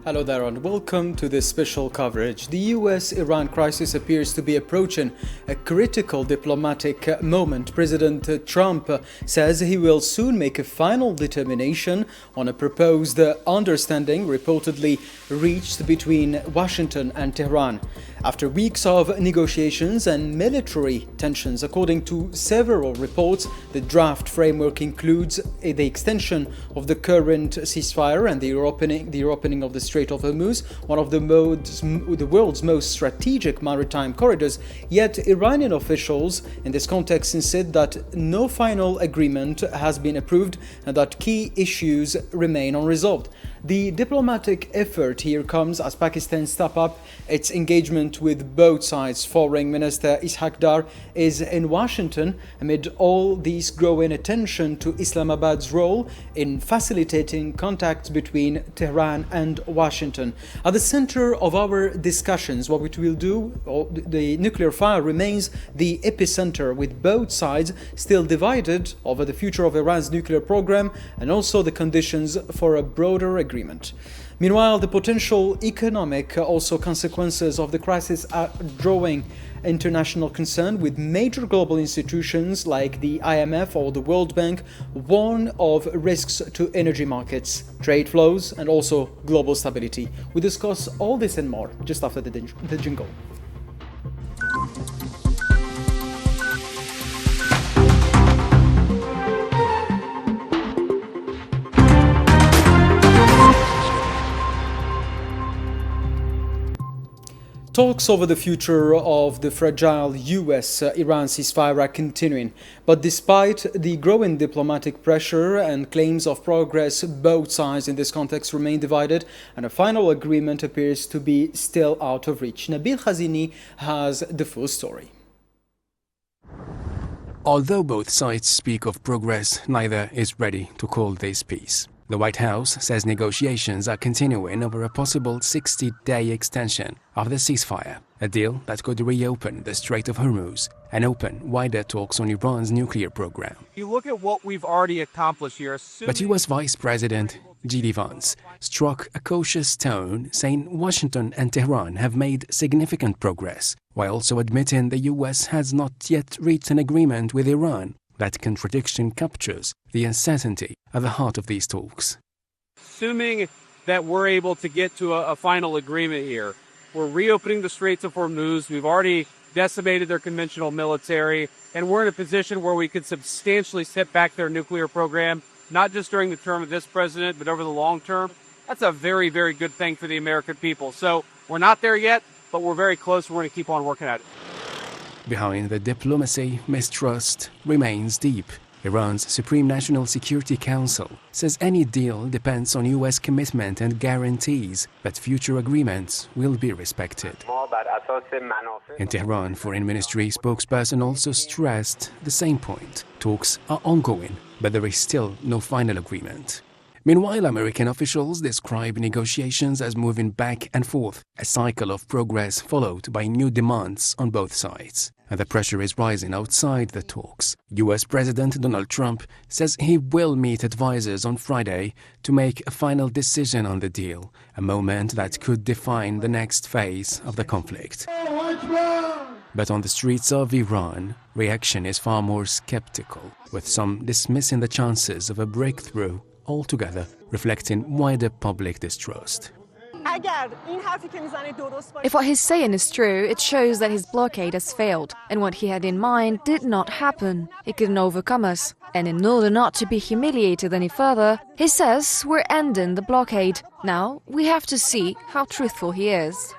Hello there and welcome to this special coverage. The US-Iran crisis appears to be approaching a critical diplomatic moment. President Trump says he will soon make a final determination on a proposed understanding reportedly reached between Washington and Tehran. After weeks of negotiations and military tensions, according to several reports, the draft framework includes the extension of the current ceasefire and the reopening of the Strait of Hormuz, one of the world's most strategic maritime corridors. Yet Iranian officials in this context insist that no final agreement has been approved and that key issues remain unresolved. The diplomatic effort here comes as Pakistan steps up its engagement with both sides. Foreign Minister Ishaq Dar is in Washington amid all this growing attention to Islamabad's role in facilitating contacts between Tehran and Washington. At the center of our discussions, what we will do, the nuclear fire remains the epicenter, with both sides still divided over the future of Iran's nuclear program and also the conditions for a broader agreement. Meanwhile, the potential economic consequences of the crisis are drawing international concern, with major global institutions like the IMF or the World Bank warn of risks to energy markets, trade flows, and also global stability. We discuss all this and more just after the jingle. Talks over the future of the fragile US-Iran ceasefire are continuing, but despite the growing diplomatic pressure and claims of progress, both sides in this context remain divided, and a final agreement appears to be still out of reach. Nabil Khazini has the full story. Although both sides speak of progress, neither is ready to call this peace. The White House says negotiations are continuing over a possible 60-day extension of the ceasefire, a deal that could reopen the Strait of Hormuz and open wider talks on Iran's nuclear program. You look at what we've already accomplished here. But US Vice President J.D. Vance struck a cautious tone, saying Washington and Tehran have made significant progress, while also admitting the US has not yet reached an agreement with Iran. That contradiction captures the uncertainty at the heart of these talks. Assuming that we're able to get to a final agreement here, we're reopening the Straits of Hormuz. We've already decimated their conventional military, and we're in a position where we could substantially set back their nuclear program, not just during the term of this president, but over the long term. That's a very, very good thing for the American people. So we're not there yet, but we're very close. We're going to keep on working at it. Behind the diplomacy, mistrust remains deep. Iran's Supreme National Security Council says any deal depends on US commitment and guarantees that future agreements will be respected. In Tehran, Foreign Ministry spokesperson also stressed the same point. Talks are ongoing, but there is still no final agreement. Meanwhile, American officials describe negotiations as moving back and forth, a cycle of progress followed by new demands on both sides. And the pressure is rising outside the talks. US President Donald Trump says he will meet advisors on Friday to make a final decision on the deal, a moment that could define the next phase of the conflict. But on the streets of Iran, reaction is far more skeptical, with some dismissing the chances of a breakthrough altogether, reflecting wider public distrust. If what he's saying is true, it shows that his blockade has failed, and what he had in mind did not happen. He couldn't overcome us. And in order not to be humiliated any further, he says we're ending the blockade. Now, we have to see how truthful he is.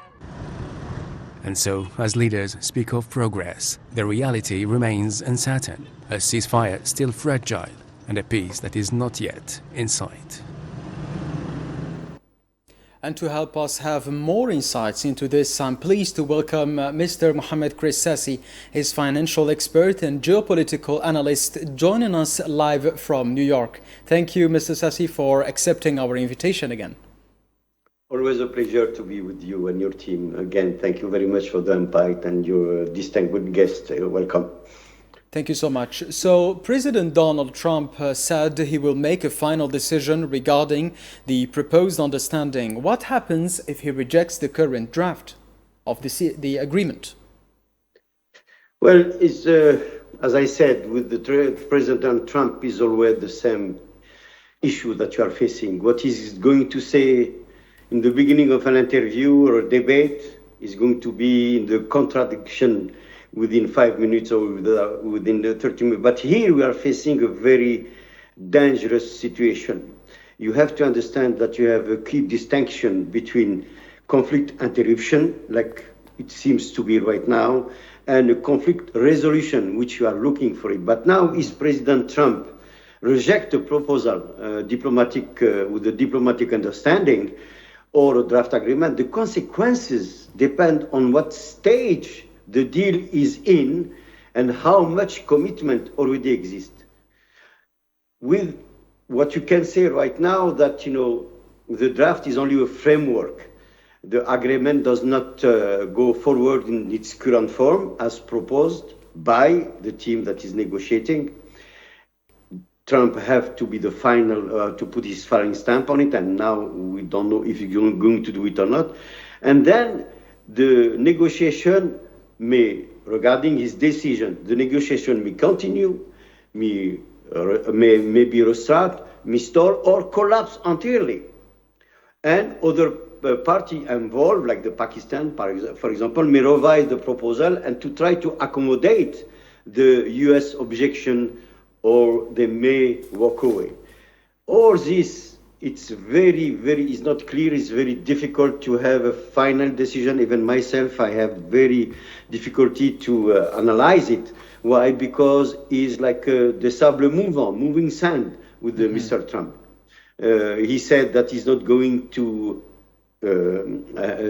And so, as leaders speak of progress, the reality remains uncertain, a ceasefire still fragile, and a peace that is not yet in sight. And to help us have more insights into this, I'm pleased to welcome Mr. Mohammed Chris Sassi, his financial expert and geopolitical analyst, joining us live from New York. Thank you, Mr. Sassi, for accepting our invitation again. Always a pleasure to be with you and your team. Again, thank you very much for the invite and your distinguished guest. Welcome. Thank you so much. So, President Donald Trump said he will make a final decision regarding the proposed understanding. What happens if he rejects the current draft of the agreement? Well, it's, as I said, with President Trump is always the same issue that you are facing. What he's going to say in the beginning of an interview or a debate is going to be in the contradiction within 5 minutes or within the 30 minutes. But here we are facing a very dangerous situation. You have to understand that you have a key distinction between conflict interruption, like it seems to be right now, and a conflict resolution, which you are looking for it. But now is President Trump reject a proposal with a diplomatic understanding or a draft agreement, the consequences depend on what stage the deal is in and how much commitment already exists. With what you can say right now that, the draft is only a framework. The agreement does not go forward in its current form as proposed by the team that is negotiating. Trump have to be the final, to put his final stamp on it, and now we don't know if he's going to do it or not. And then the negotiation regarding his decision, the negotiation may continue, may be restart, may stall, or collapse entirely. And other party involved, like the Pakistan, for example, may revise the proposal and to try to accommodate the US objection, or they may walk away. All this, it's it's not clear, it's very difficult to have a final decision. Even myself, I have very difficulty to analyze it. Why? Because it's like the sable mouvant, moving sand with Mr. Trump. He said that he's not going to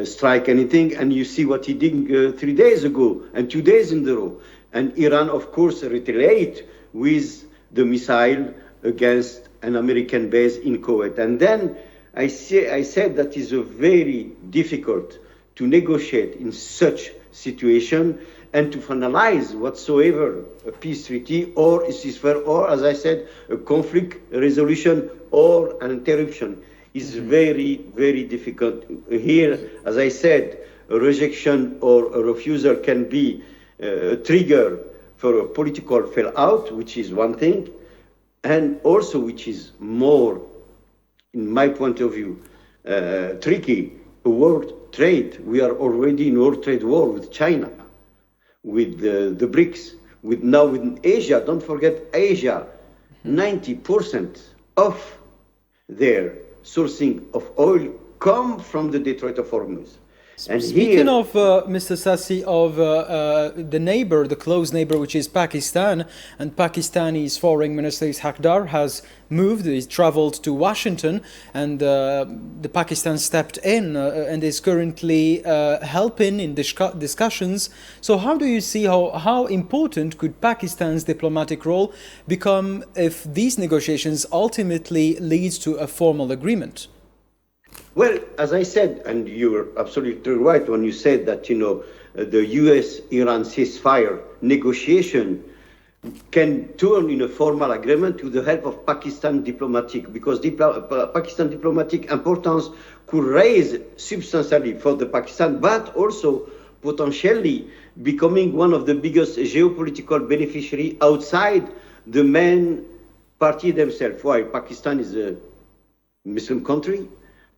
strike anything, and you see what he did 3 days ago and 2 days in a row. And Iran, of course, retaliate with the missile against an American base in Kuwait. And then I said that is a very difficult to negotiate in such situation and to finalize whatsoever a peace treaty or a ceasefire or, as I said, a conflict resolution or an interruption is very, very difficult. Here, as I said, a rejection or a refusal can be a trigger for a political fallout, which is one thing, and also which is more, in my point of view, tricky, world trade. We are already in world trade war with China, with the BRICS, with Asia. Don't forget Asia, 90% of their sourcing of oil come from the Detroit of Hormuz. And speaking of, Mr. Sassi, of the close neighbor, which is Pakistan, and Pakistani's foreign minister Ishaq has moved, he's traveled to Washington, and the Pakistan stepped in and is currently helping in discussions. So how do you see how important could Pakistan's diplomatic role become if these negotiations ultimately lead to a formal agreement? Well, as I said, and you're absolutely right when you said that, the US-Iran ceasefire negotiation can turn in a formal agreement with the help of Pakistan diplomatic, because Pakistan diplomatic importance could raise substantially for the Pakistan, but also potentially becoming one of the biggest geopolitical beneficiary outside the main party themselves. Why? Pakistan is a Muslim country.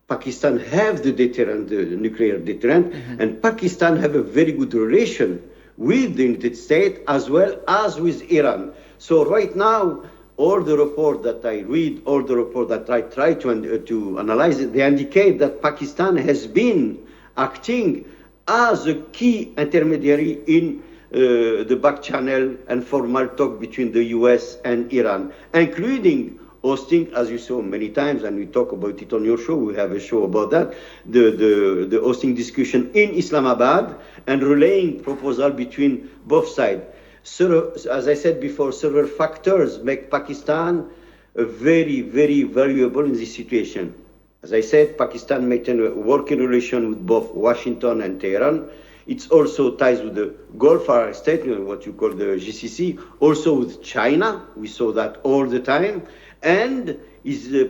Pakistan have the deterrent, the nuclear deterrent, and Pakistan have a very good relation with the United States as well as with Iran. So right now, all the report that I read, all the report that I try to analyze it, they indicate that Pakistan has been acting as a key intermediary in the back channel and formal talk between the US and Iran, including hosting, as you saw many times, and we talk about it on your show, we have a show about that, the hosting discussion in Islamabad and relaying proposal between both sides. So, as I said before, several factors make Pakistan very, very valuable in this situation. As I said, Pakistan maintains a working relation with both Washington and Tehran. It's also ties with the Gulf state, what you call the GCC, also with China. We saw that all the time. And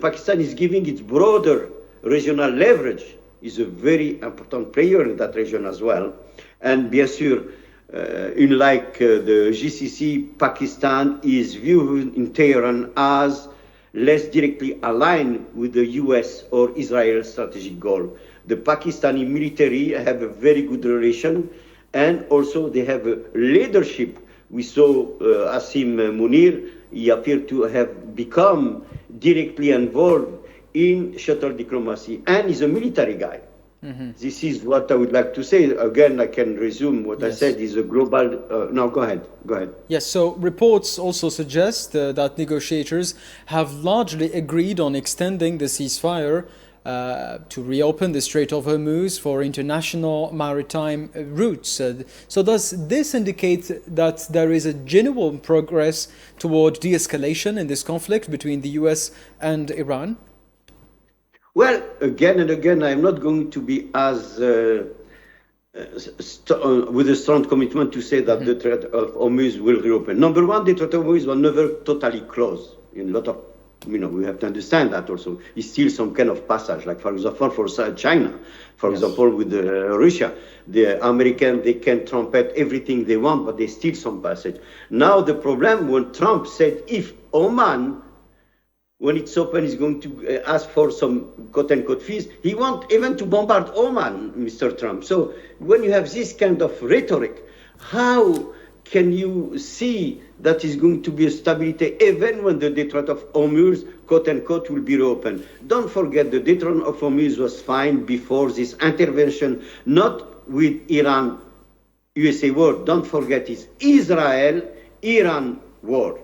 Pakistan is giving its broader regional leverage, is a very important player in that region as well. And bien sûr, unlike the GCC, Pakistan is viewed in Tehran as less directly aligned with the US or Israel strategic goal. The Pakistani military have a very good relation, and also they have a leadership. We saw Asim Munir, he appeared to have become directly involved in shuttle diplomacy, and he's a military guy. Mm-hmm. This is what I would like to say. Again, I can resume what I said is a global... no, go ahead. Yes, so reports also suggest that negotiators have largely agreed on extending the ceasefire to reopen the Strait of Hormuz for international maritime routes. So does this indicate that there is a genuine progress toward de-escalation in this conflict between the US and Iran? Well, again and again, I'm not going to be as with a strong commitment to say that the Strait of Hormuz will reopen. Number one, the Strait of Hormuz was never totally closed. In a lot of, we have to understand that also. It's still some kind of passage, like for example, for China, for example, with Russia. The Americans, they can trumpet everything they want, but there's still some passage. Now the problem, when Trump said if Oman, when it's open, is going to ask for some quote-unquote fees. He wants even to bombard Oman, Mr. Trump. So when you have this kind of rhetoric, how can you see that is going to be a stability even when the Strait of Hormuz, quote-unquote, will be reopened? Don't forget the Strait of Hormuz was fine before this intervention, not with Iran, USA war. Don't forget it's Israel-Iran war.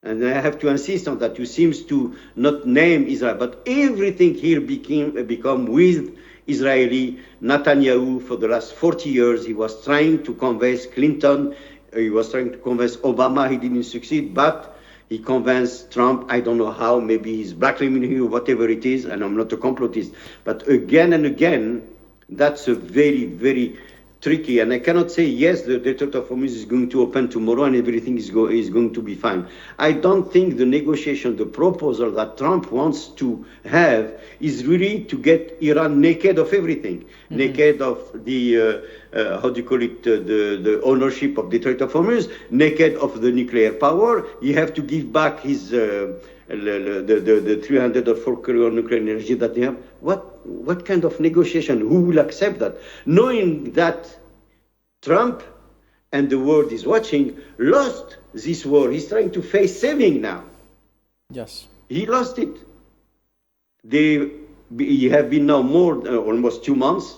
And I have to insist on that. You seem to not name Israel, but everything here become with Israeli. Netanyahu for the last 40 years, he was trying to convince Clinton, he was trying to convince Obama, he didn't succeed, but he convinced Trump. I don't know how, maybe he's blackmailing him or whatever it is, and I'm not a complotist. But again and again, that's a very, very tricky, and I cannot say yes, the Strait of Hormuz is going to open tomorrow and everything is going to be fine. I don't think the negotiation, the proposal that Trump wants to have is really to get Iran naked of everything, naked of the the ownership of the Strait of Hormuz, naked of the nuclear power. You have to give back his the 300 or 4 nuclear energy that they have. What kind of negotiation? Who will accept that? Knowing that Trump and the world is watching lost this war. He's trying to face saving now. Yes. He lost it. They have been now almost 2 months,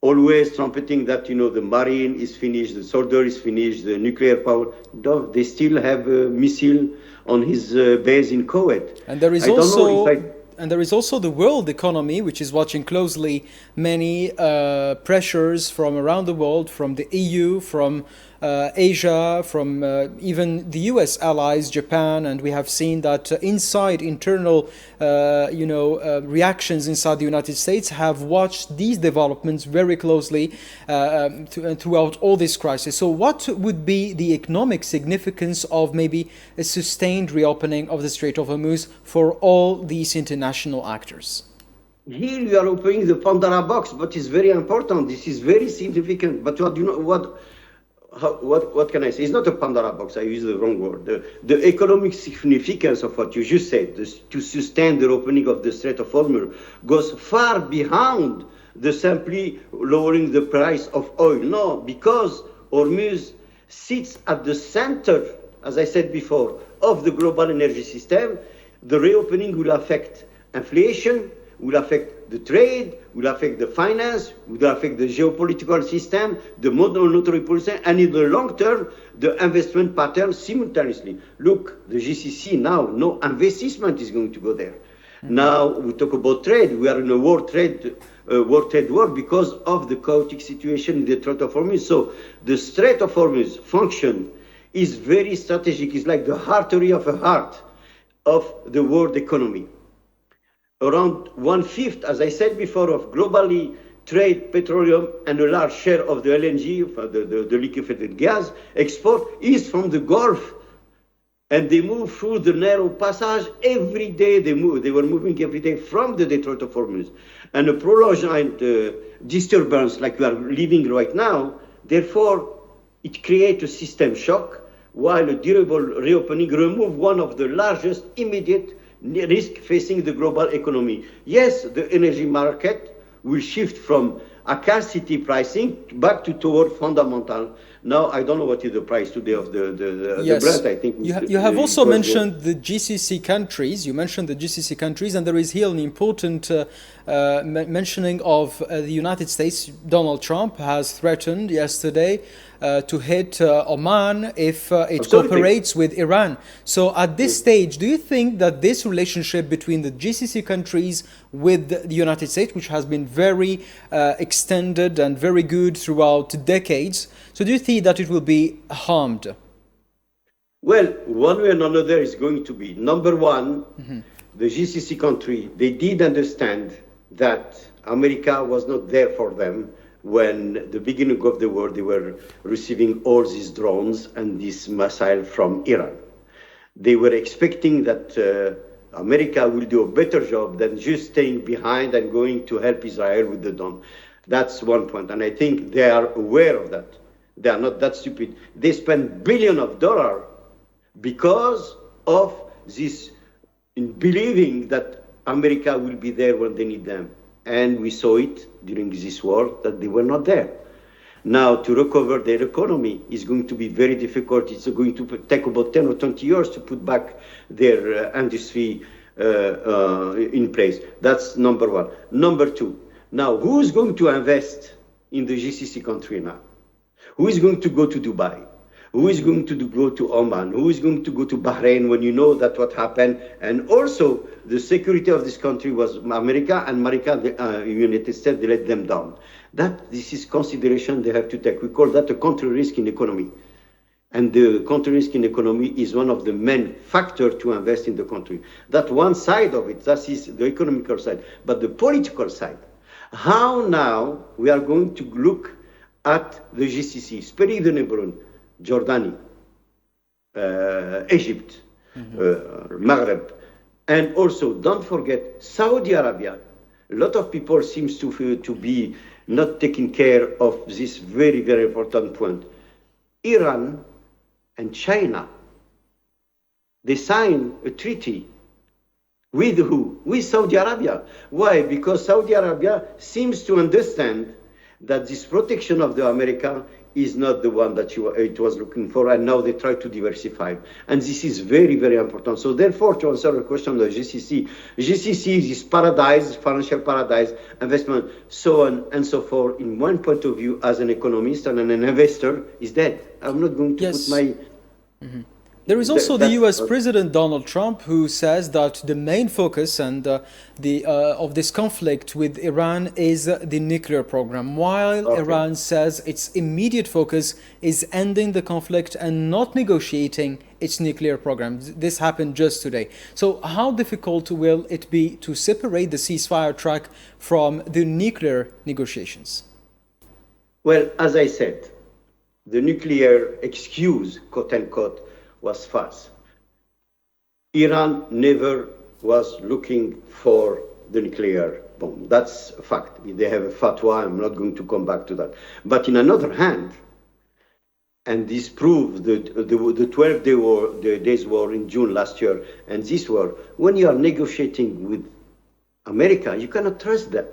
always trumpeting that, the marine is finished, the soldier is finished, the nuclear power. No, they still have a missile on his base in Kuwait. And there is also the world economy, which is watching closely many pressures from around the world, from the EU, from Asia, from even the US allies, Japan, and we have seen that internal reactions inside the United States have watched these developments very closely throughout all this crisis. So what would be the economic significance of maybe a sustained reopening of the Strait of Hormuz for all these international actors? Here you are opening the Pandora box, but it's very important. This is very significant. But what can I say? It's not a Pandora box. I use the wrong word. The economic significance of what you just said, to sustain the opening of the Strait of Hormuz, goes far beyond the simply lowering the price of oil. No, because Hormuz sits at the center, as I said before, of the global energy system. The reopening will affect inflation, will affect the trade, will affect the finance, will affect the geopolitical system, the monetary policy, and in the long term, the investment pattern simultaneously. Look, the GCC now, no investment is going to go there. Now we talk about trade. We are in a world trade war because of the chaotic situation in the Strait of Hormuz. So the Strait of Hormuz function is very strategic. It's like the artery of a heart of the world economy. Around 1/5, as I said before, of globally trade petroleum and a large share of the LNG, the liquefied gas export, is from the Gulf. And they move through the narrow passage every day. They were moving every day from the Detroit of Hormuz. And a prolonged disturbance like we are living right now, therefore, it creates a system shock, while a durable reopening removes one of the largest immediate risks facing the global economy. Yes, the energy market will shift from scarcity pricing back toward fundamental. Now, I don't know what is the price today of the Brent. I think you have also mentioned the GCC countries. You mentioned the GCC countries, and there is here an important mentioning of the United States. Donald Trump has threatened yesterday to hit Oman if it cooperates with Iran. So at this stage, do you think that this relationship between the GCC countries with the United States, which has been very extended and very good throughout decades, so do you think that it will be harmed? Well, one way or another is going to be. Number one, the GCC country, they did understand that America was not there for them when the beginning of the war, they were receiving all these drones and this missile from Iran. They were expecting that America will do a better job than just staying behind and going to help Israel with the drone. That's one point. And I think they are aware of that. They are not that stupid. They spend billions of dollars because of this, in believing that America will be there when they need them. And we saw it during this war that they were not there. Now, to recover their economy is going to be very difficult. It's going to take about 10 or 20 years to put back their industry in place. That's number one. Number two, now, who is going to invest in the GCC country now? Who is going to go to Dubai? Who is going to go to Oman? Who is going to go to Bahrain when you know that what happened? And also, the security of this country was America, and the United States, they let them down. This is consideration they have to take. We call that a country risk in economy. And the country risk in economy is one of the main factors to invest in the country. That one side of it, that is the economical side. But the political side, how now we are going to look at the GCC, especially the neighborhood, Jordan, Egypt, Maghreb, and also don't forget Saudi Arabia. A lot of people seems to be not taking care of this very, very important point. Iran and China, they signed a treaty with who? With Saudi Arabia. Why? Because Saudi Arabia seems to understand that this protection of the America is not the one that it was looking for, and now they try to diversify. And this is very, very important. So therefore, to answer the question of the GCC is this paradise, financial paradise, investment, so on and so forth. In one point of view, as an economist and an investor, is dead. I'm not going to put my... There is also the U.S. President Donald Trump, who says that the main focus of this conflict with Iran is the nuclear program, while Iran says its immediate focus is ending the conflict and not negotiating its nuclear program. This happened just today. So how difficult will it be to separate the ceasefire track from the nuclear negotiations? Well, as I said, the nuclear excuse, quote unquote, was fast. Iran never was looking for the nuclear bomb. That's a fact. They have a fatwa. I'm not going to come back to that. But in another hand, and this proves the 12-day war, the days war in June last year, and this war, when you are negotiating with America, you cannot trust them.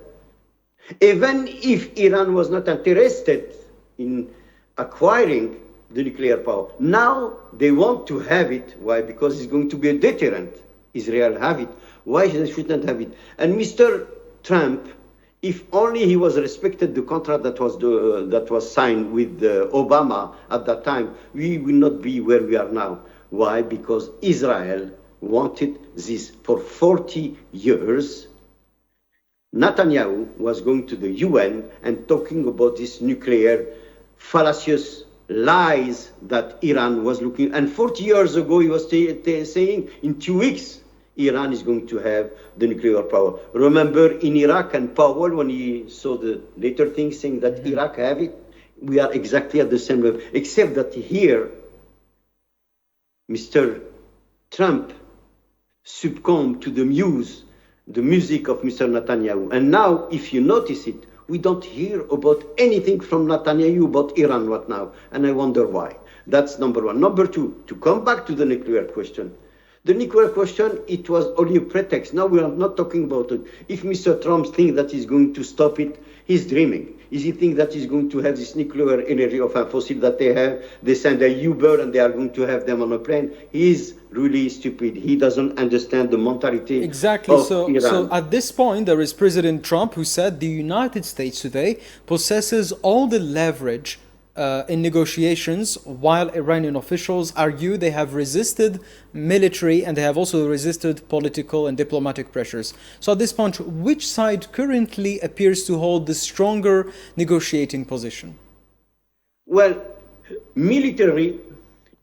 Even if Iran was not interested in acquiring the nuclear power. Now they want to have it. Why? Because it's going to be a deterrent. Israel have it. Why they shouldn't have it? And Mr. Trump, if only he was respected the contract that was signed with Obama at that time, we will not be where we are now. Why? Because Israel wanted this for 40 years. Netanyahu was going to the UN and talking about this nuclear fallacious lies that Iran was looking. And 40 years ago, he was saying in 2 weeks, Iran is going to have the nuclear power. Remember in Iraq and Powell, when he saw the later things saying that Iraq have it, we are exactly at the same level, except that here, Mr. Trump succumbed to the music of Mr. Netanyahu. And now, if you notice it, we don't hear about anything from Netanyahu about Iran right now. And I wonder why. That's number one. Number two, to come back to the nuclear question. The nuclear question, it was only a pretext. Now we are not talking about it. If Mr. Trump thinks that he's going to stop it, he's dreaming. Is he think that he's going to have this nuclear energy of a fossil that they have? They send a Uber and they are going to have them on a plane. He's really stupid. He doesn't understand the mentality Exactly. of Iran. So at this point, there is President Trump who said the United States today possesses all the leverage in negotiations, while Iranian officials argue they have resisted military and they have also resisted political and diplomatic pressures. So at this point, which side currently appears to hold the stronger negotiating position? Well, military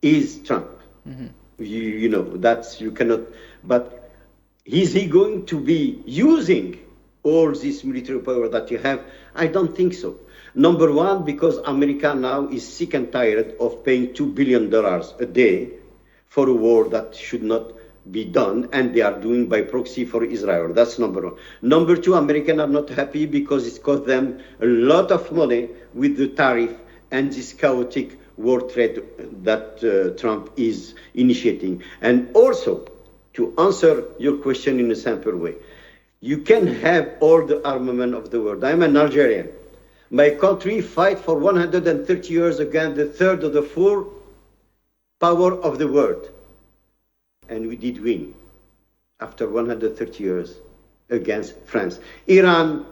is Trump. You know, that's, you cannot, but is he going to be using all this military power that you have? I don't think so. Number one, because America now is sick and tired of paying $2 billion a day for a war that should not be done, and they are doing by proxy for Israel. That's number one. Number two, Americans are not happy because it cost them a lot of money with the tariff and this chaotic war trade that Trump is initiating. And also, to answer your question in a simple way, you can have all the armament of the world. I'm an Algerian. My country fight for 130 years against the third or the fourth power of the world. And we did win after 130 years against France. Iran,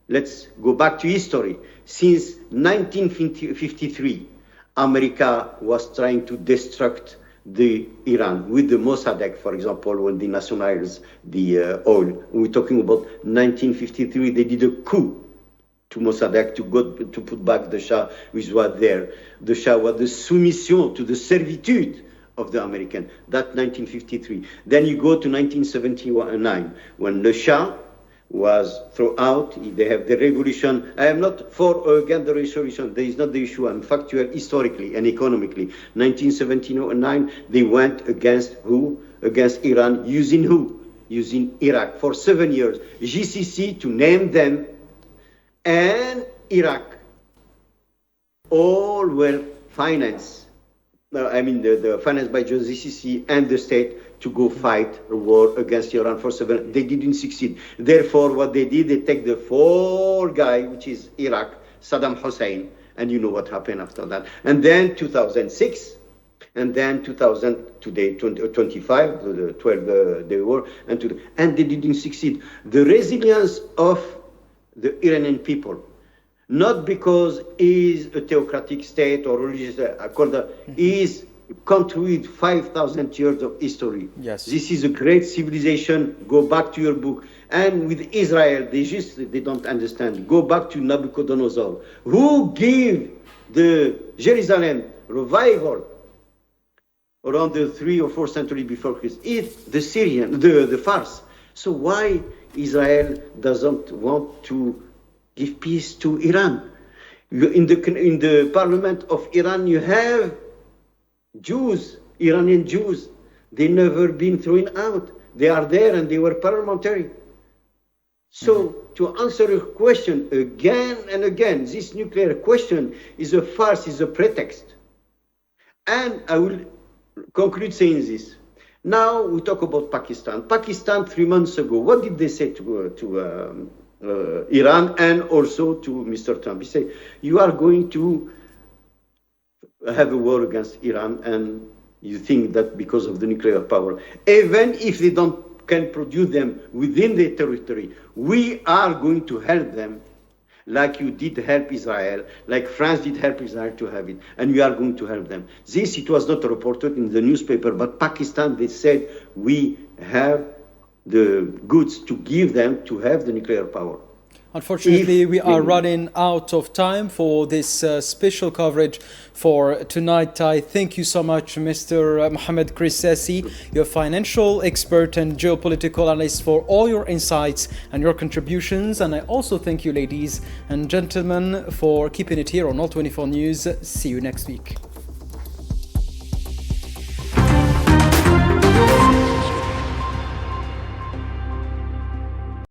let's go back to history. Since 1953, America was trying to destruct the Iran with the Mossadegh, for example, when they nationalized the oil. We're talking about 1953, they did a coup to Mossadegh to put back the Shah, which was there. The Shah was the soumission to the servitude of the American. That 1953. Then you go to 1979, when the Shah was thrown out. They have the revolution. I am not for or against the revolution. There is not the issue. I'm factual historically and economically. 1979, they went against who? Against Iran. Using who? Using Iraq for 7 years. GCC, to name them, and Iraq, all were financed. The financed by GCC and the state to go fight a war against Iran for 7. They didn't succeed. Therefore, what they did, they take the fall guy, which is Iraq, Saddam Hussein, and you know what happened after that. And then 2006, and then 2000, today 25, the 12-day war, and they didn't succeed. The resilience of the Iranian people, not because it is a theocratic state or religious, is a country with 5,000 years of history. Yes. This is a great civilization. Go back to your book. And with Israel, they don't understand. Go back to Nabucodonosor, who gave the Jerusalem revival around the 3rd or 4th century before Christ. It's the Syrian, the Fars. So why Israel doesn't want to give peace to Iran? In the parliament of Iran, you have Jews, Iranian Jews. They never been thrown out. They are there and they were parliamentary. So to answer a question again and again, this nuclear question is a farce, is a pretext. And I will conclude saying this. Now we talk about Pakistan. Pakistan 3 months ago, what did they say to Iran and also to Mr. Trump? He said, you are going to have a war against Iran, and you think that because of the nuclear power, even if they can produce them within their territory, we are going to help them, like you did help Israel, like France did help Israel to have it, and we are going to help them. This, it was not reported in the newspaper, but Pakistan, they said, we have the goods to give them to have the nuclear power. Unfortunately, we are running out of time for this special coverage for tonight. I thank you so much, Mr. Mohamed Krissasi, your financial expert and geopolitical analyst, for all your insights and your contributions. And I also thank you, ladies and gentlemen, for keeping it here on All 24 News. See you next week.